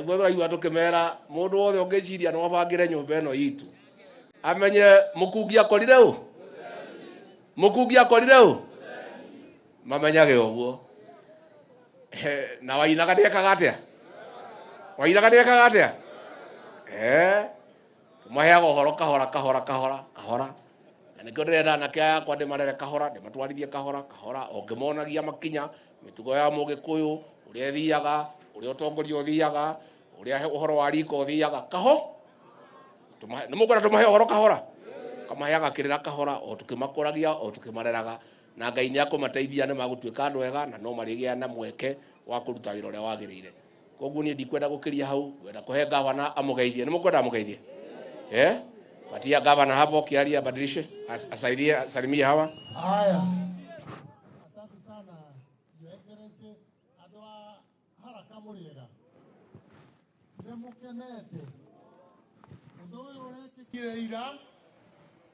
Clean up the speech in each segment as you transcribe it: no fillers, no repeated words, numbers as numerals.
Gwethwa iwa tukimera mundu wothe ungiciria no abangire nyumba eno yitu amenye mukungi akorire u mamenyage uguo na wainaga ndekaga atia maheaga uhoro kahora nikio ndirenda anake yakwa ndimarere kahora ndimatwarithie kahora ongemonagia makinya mitugo ya Mugikuyu uria ethiaga uria utongoria uthiaga uria uhoro wa riko uthiaga nimukwenda tumahe uhoro kahora kamaheaga kirira kahora o tukimakuragia o tukimareraga na Ngai ni akumateithia ni magutuika andu ega na no marigia na mweke wa kuruta wira uria wagirire koguo ni ndikwenda gukiria hau wenda kuhe gavana amugeithie nimukwenda amugeithie patia gavana hapo kiaria badilishe asaidia salimia hawa haya. Asante sana Your Excellency adwa haraka muriega nemukenete undu uyu urekikire ira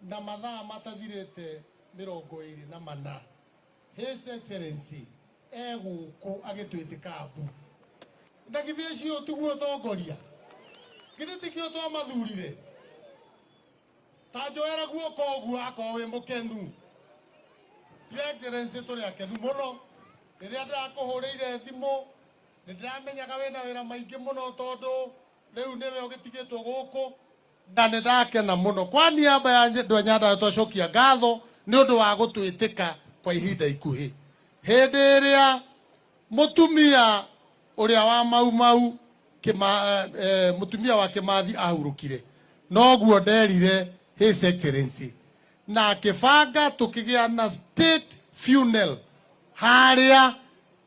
na mathaa matathirite 24 His Excellency eguku agitwitika abu ndagithie cio tiguo tongoria githiti twa mathurire tajoera guoko oguo akowe mukenu. Your Excellency turi akenu muno riria ndakuhuriire thimu ndiramenyaga wina wira maingi muno tondu riu niwe ugitigitwo guku na ndakena muno kwani amba ya ndwanyanda twacokia ngatho ni undu wa gutwitika kwa ihinda ikuhi hindi iria mutumia uria wa mau mutumia wa Kimathi ahurukire noguo nderire His Excellency na kibanga tukigia na state funeral haria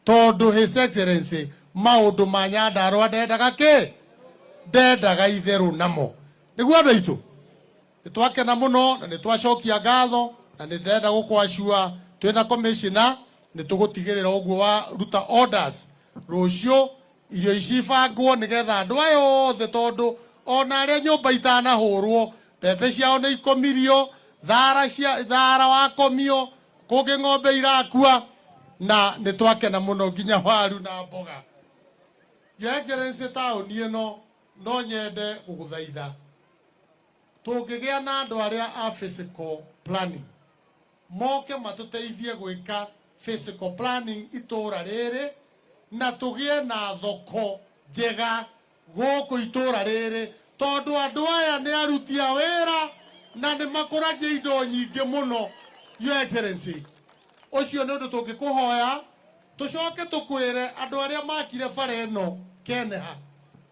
tondu His Excellency maundu ma Nyandarua ndendaga itheru namo niguo andu aitu nitwakena muno na nitwacokia ngatho na ndenda gukwacua twina commissioner nitugutigirira uguo wa ruta orders rucio irio icibangwo nigetha andu ayo othe tondu ona aria nyumba itanahurwo pepe ciao ni ikomirio thara wakomio kungi ng'ombe irakua na nitwakena muno nginya waru na mboga. Your Excellency tauni ino no nyende guguthaitha tungigia na andu aria a physical planning moke matuteithie gwika physical planning itura riri na tugie na thoko njega guku itura riri tondu andu aya ni aruti a wira na ni makuragia indo nyingi muno. Your Excellency ucio ni undu tungikuhoya tucoke tukwire andu aria makire bara ino keneha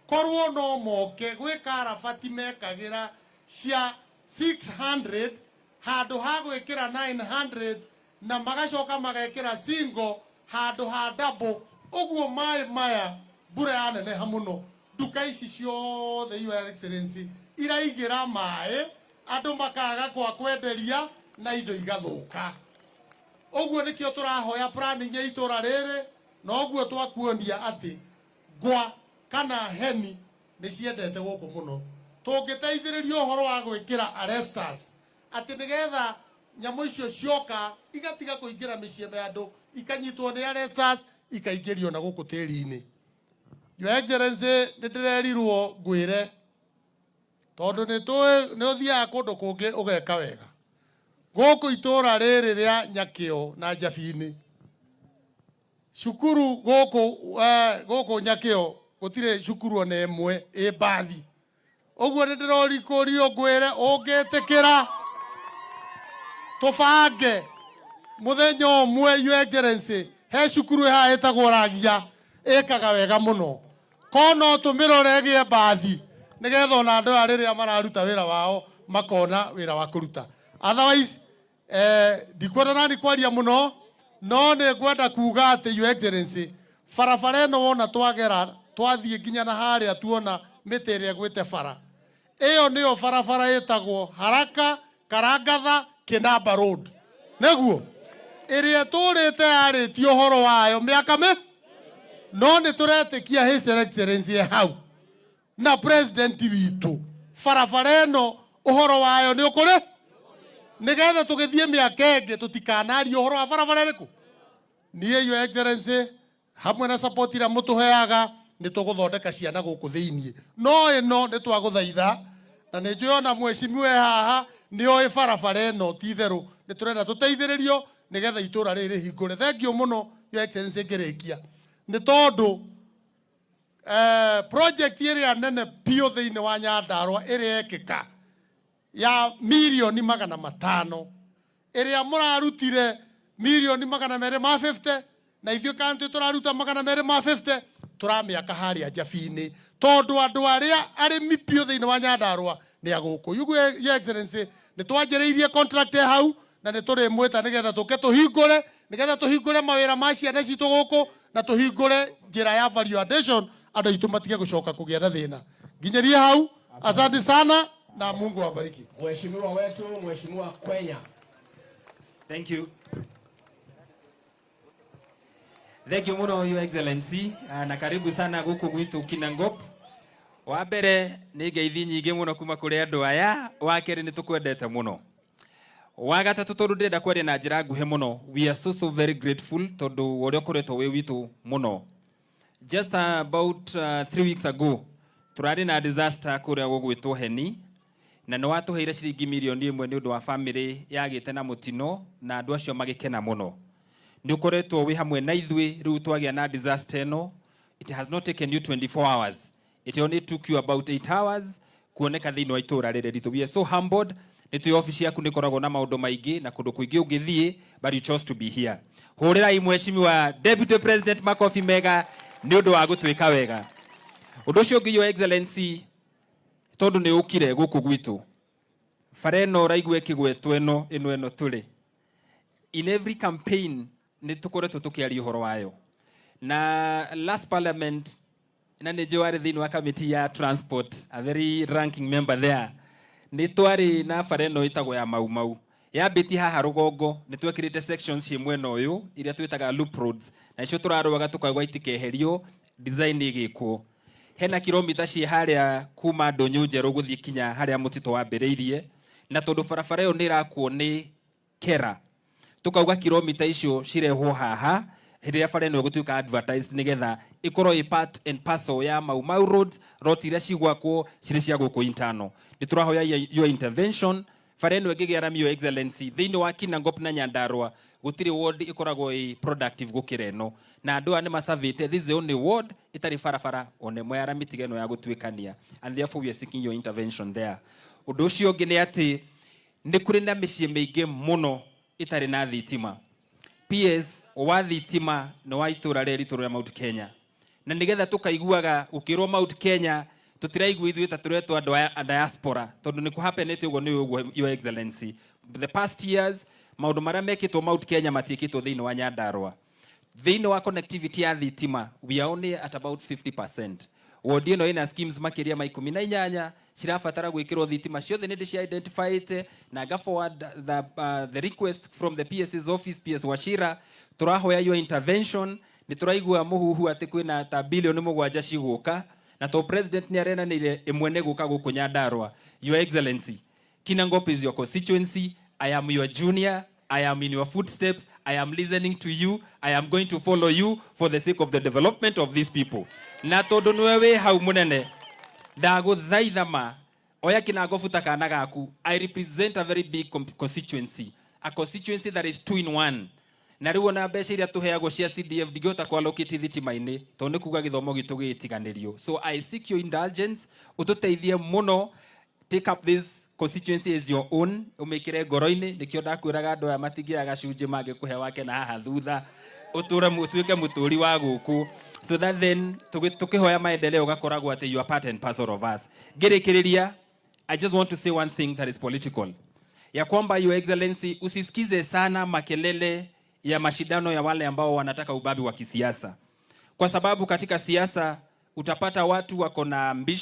korwo no moke gwika arabati mekagira cia 600 handu ha gwikira 900 na magacoka magekira single handu ha double uguo mai maya mbura ya neneha muno duka ici ciothe Your Excellency iraigira mai andu makaga kwa kwenderia na indo igathuka uguo nikio turahoya planning ya itura riri na uguo twakuonia ati gwa kana heni ni ciendete guku muno tungiteithiririo uhoro wa gwikira arresters ati nigetha nyamu icio cioka igatiga kuingira micie ya andu ikanyitwo ni arresters ikaingirio na guku tiri-ini. Your Excellency ndirerirwo ngwire tondu ni uthia kundu kungi ugeka wega guku itura riri ria Nyakio na Njabini cukuru guku Nyakio gutire cukuru ona imwe i bathi uguo ndirorikurio ngwire ungitikira tubange muthenya umwe Your Excellency he cukuru ha etagwo Ragia ikaga wega muno kono tumirore gie bathi nigetha ona andu ariria mararuta wira wao makona wira wa kuruta. Otherwise ndikwenda nani kwaria muno no ni ngwenda kuga ati Your Excellency barabara ino wona twagera twathie nginya na haria tuona miti iria gwite bara iyo niyo barabara itagwo Haraka Karangatha Kinamba Road neguo iria turite aritio horo wayo miaka no ni turetikia His Excellency hau na president witu barabara ino uhoro wayo ni ukuri nigetha tugithie miaka ingi tutikanari uhoro wa barabara riku nie Your Excellency hamwe na support ira mutuheaga nĩ tũgũthondeka ciana gũkũ thĩinĩ no ĩno nĩ twagũthaitha na nĩ njũona mwecimiwe haha nĩ oĩ barabara ĩno ti therũ nĩ tũrenda tũteithĩrĩrio nĩgetha itũra rĩrĩ rĩhingũre. Thengiũ mũno Your Excellency ngĩrĩkia nĩ tondũ project ĩrĩa nene biũ thĩinĩ wa Nyandarua ĩrĩa ekĩka ya milioni 500 ĩrĩa mũrarutire milioni 250 na ithuĩ kaunti tũraruta 250 tũramĩaka harĩa Njabi-inĩ tondũ andũ arĩa arĩmi biũ thĩinĩ wa Nyandarua nĩ agũkũ. Your Excellency nĩ twanjĩrĩirie contract hau na nĩ tũrĩmwĩta nĩgetha tũke tũhingũre nĩgetha tũhingũre mawĩra ma ciana citũ gũkũ na tũhingũre njĩra ya value addition andũ aitũ matige gũcoka kũgĩa na thĩna. Nginyarie hau, asante sana na Mungu awabariki. Mheshimiwa wetu, Mheshimiwa Kwenya. Thank you. Thank you muno Your Excellency na karibu sana guku gwitu Kinangop. Wa mbere nĩ ngeithi nyingĩ muno kuma kũrĩ andũ aya, wa kerĩ nĩ tũkwendete muno. Wa gatatũ tondũ ndĩrenda kwaria na njĩra nguhĩ muno, we are so very grateful tondũ ũrĩa ũkoretwo wĩ witũ muno. Just about 3 weeks ago turarĩ na disaster kũrĩa gũgwĩtwo Heni na nĩ watũheire ciringi milioni 1 nĩ ũndũ wa family yagĩte na mũtino na andũ acio magĩkena muno. Nĩ ũkoretwo wĩ hamwe na ithuĩ rĩu twagĩa na disaster ĩno. It has not taken you 24 hours. It only took you about 8 hours kuoneka thĩinĩ wa itũra rĩrĩ ritũ. We are so humbled. Nĩ tũĩ ofici yaku nĩ koragwo na maũndũ maingĩ na kũndũ kũingĩ ũngĩthiĩ, but you chose to be here. Hũrĩrai Mheshimiwa Deputy President makofi mega nĩ ũndũ wa gũtwĩka wega. Ũndũ ũcio ũngĩ Your Excellency tondũ nĩ ũkire gũkũ gwitũ. Bara ĩno ũraigua ĩkĩgwetwo ĩno tũrĩ. In every campaign nĩ tũkoretwo tũkĩaria ũhoro wayo. Na last parliament na nĩ njũarĩ thĩinĩ wa committee ya transport, a very ranking member there. Nĩ twarĩ na bara ĩno ĩtagwo ya Mau. Yambĩti haha rũgongo nĩ twekĩrĩte sections cia mwena ũyũ iria twĩtaga loop roads na icio tũrarũaga tũkaigua itikeherio design ĩgĩkwo. Hena kilomita cia harĩa kuma Ndũnyũ Njerũ gũthiĩ kinya harĩa mũtitũ wambĩrĩirie na tondũ barabara ĩyo nĩ ĩrakuo nĩ kera tukauga kilomita icio cirehwo haha hĩndĩ ĩrĩa bara ĩno ĩgũtuĩka advertised nĩgetha ĩkorwo ĩ part and parcel ya Mau roads road iria cigwakwo cirĩ cia gũkũ internal. Nĩ tũrahoya your intervention bara ĩno ĩngĩgĩa rami Your Excellency thĩinĩ wa Kinangop na Nyandarua gũtirĩ ward ĩkoragwo ĩ productive gũkĩra ĩno na andũ aya nĩ macavĩte this is the only ward ĩtarĩ barabara ona ĩmwe ya rami tiga ĩno ya gũtuĩkania and therefore we are seeking your intervention there. Ũndũ ũcio ũngĩ nĩ atĩ nĩ kũrĩ na mĩciĩ mĩingĩ mũno itarĩ na thitima. PS wa thitima nĩ wa itũra rĩrĩ ritũ rĩa Mount Kenya na nĩgetha tũkaiguaga gũkĩrwo Mount Kenya tũtiraigua ithuĩ ta tũretwo andũ a diaspora tondũ nĩ kũhapenete ũguo nĩ ũguo Your Excellency. The past years maũndũ marĩa mekĩtwo Mount Kenya matiĩkĩtwo thĩinĩ wa Nyandarua. Thĩinĩ wa connectivity ya thitima we are only at about 50%. Wodi ĩno ĩna schemes makĩria ma 18 cirabatara gwĩkĩrwo thitima ciothe nĩ ndĩci identified na ga forward the request from the PS's office, PS Wachira. Tũrahoya your intervention. Nĩ tũraigua mũhuhu atĩ kwĩna ta bilioni 7 cigũka na to president nĩ arenanĩire ĩmwe nĩ gũka gũkũ Nyandarua. Your Excellency, Kinangop is your constituency. I am your junior. I am in your footsteps. I am listening to you. I am going to follow you for the sake of the development of these people. Na tondũ nĩwe wĩ hau mũnene ndagũthaitha ma oya Kinangop ta kana gaku. I represent a very big constituency, a constituency that is 2 in 1. Na rĩu ona mbeca iria tũheagwo cia CDF ndingĩhota kwallocate thitima-inĩ tondũ nĩ kuga gĩthomo gitũ gĩtiganĩrio. So I seek your indulgence ũtũteithie mũno, take up this constituency as your own, umekire ngoro-inĩ nikio ndakwĩraga andũ aya matingĩaga gacunjĩ mangĩkũhe wake na haha thutha ũtuĩke mũtũri wa gũkũ so that then tukĩhoya maendeleo gakoragwo atĩ you are part and parcel of us. Ngĩrĩkĩrĩria, I just want to say one thing that is political, ya kwamba Your Excellency usisikize sana makelele ya mashindano ya wale ambao wanataka ubabi wa kisiasa, kwa sababu katika siasa utapata watu wako na ambition